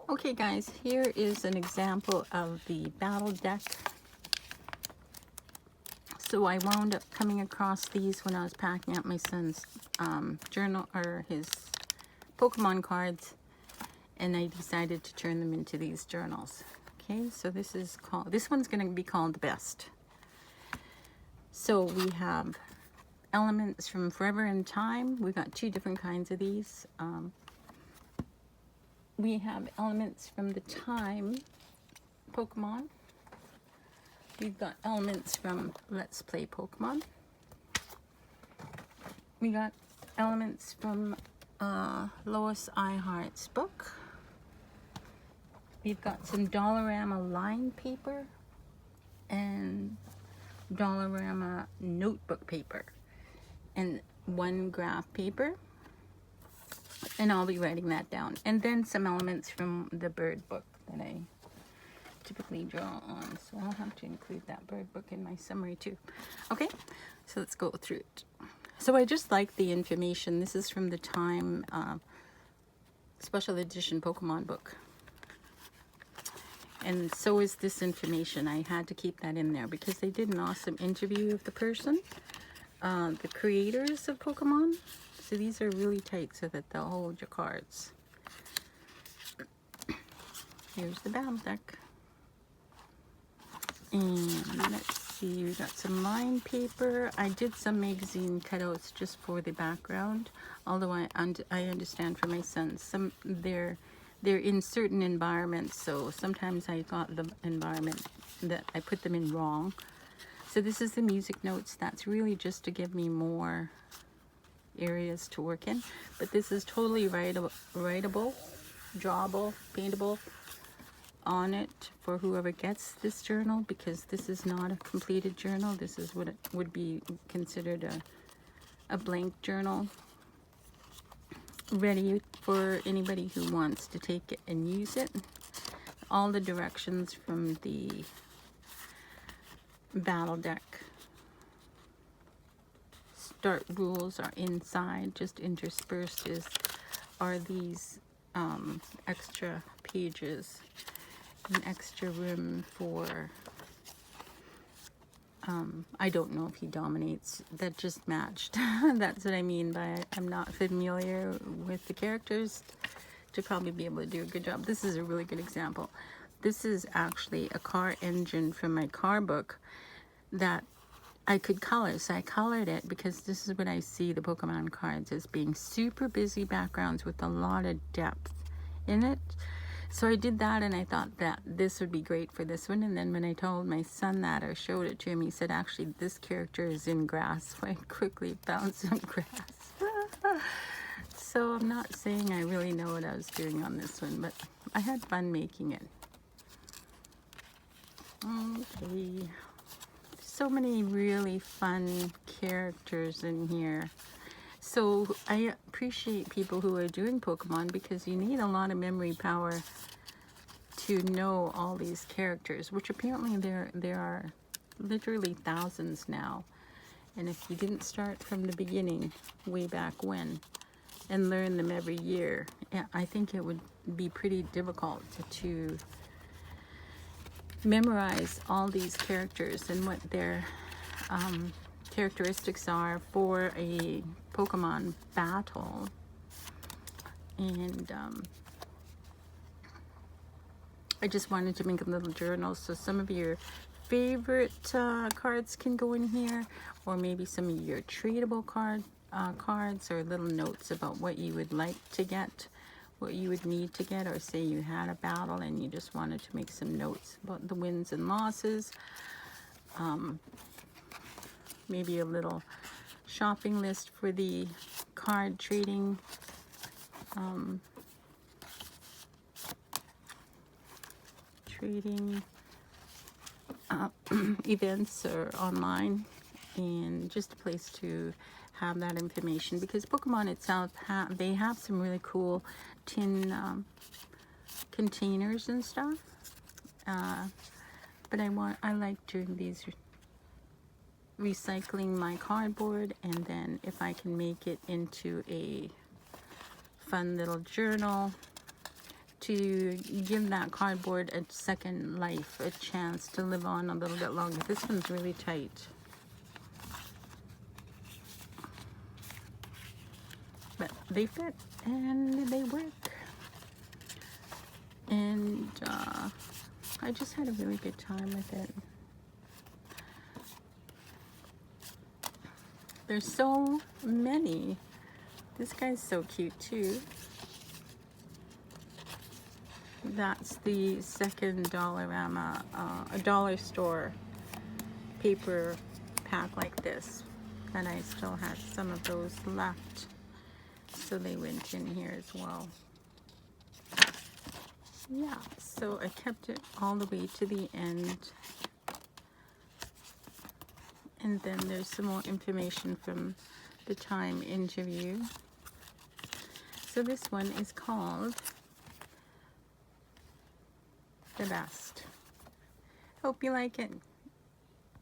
Okay guys, here is an example of the battle deck. So I wound up coming across these when I was packing up my son's journal, or his Pokemon cards, and I decided to turn them into these journals. Okay, so this one's going to be called the best. So we have elements from Forever and Time. We've got two different kinds of these. We have elements from the Time Pokemon. We've got elements from Let's Play Pokemon. We got elements from Lois Ehlert's book. We've got some Dollarama line paper and Dollarama notebook paper and one graph paper. And I'll be writing that down. And then some elements from the bird book that I typically draw on. So I'll have to include that bird book in my summary too. Okay, so let's go through it. So I just like the information. This is from the Time Special Edition Pokemon book. And so is this information. I had to keep that in there because they did an awesome interview of the person, the creators of Pokemon. So these are really tight so that they'll hold your cards. Here's the battle deck. And let's see, we got some line paper. I did some magazine cutouts just for the background. Although I understand for my sons, they're in certain environments. So sometimes I got the environment that I put them in wrong. So this is the music notes. That's really just to give me more areas to work in, but this is totally writable, drawable, paintable on it for whoever gets this journal, because this is not a completed journal. This is what it would be considered a blank journal, ready for anybody who wants to take it and use it. All the directions from the battle deck start rules are inside. Just interspersed are these extra pages, an extra room for I don't know if he dominates. That just matched. That's what I mean by I'm not familiar with the characters to probably be able to do a good job. This is a really good example. This is actually a car engine from my car book that I could color. So I colored it because this is what I see the Pokemon cards as being super busy backgrounds with a lot of depth in it. So I did that, and I thought that this would be great for this one. And then when I told my son that, or showed it to him, he said, actually, this character is in grass. So I quickly found some grass. So I'm not saying I really know what I was doing on this one, but I had fun making it. Okay. So many really fun characters in here. So I appreciate people who are doing Pokemon, because you need a lot of memory power to know all these characters, which apparently there are literally thousands now. And if you didn't start from the beginning way back when and learn them every year, I think it would be pretty difficult to memorize all these characters and what their characteristics are for a Pokemon battle. And I just wanted to make a little journal, so some of your favorite cards can go in here, or maybe some of your tradable cards, or little notes about what you would like to get, what you would need to get, or say you had a battle and you just wanted to make some notes about the wins and losses. Maybe a little shopping list for the card trading events or online, and just a place to have that information, because Pokemon itself they have some really cool tin containers and stuff, but I like doing these, recycling my cardboard, and then if I can make it into a fun little journal to give that cardboard a second life, a chance to live on a little bit longer. This one's really tight. But they fit and they work. And I just had a really good time with it. There's so many. This guy's so cute too. That's the second Dollarama, a dollar store paper pack like this. And I still had some of those left, so they went in here as well. Yeah, so I kept it all the way to the end. And then there's some more information from the Time interview. So this one is called The Best. Hope you like it.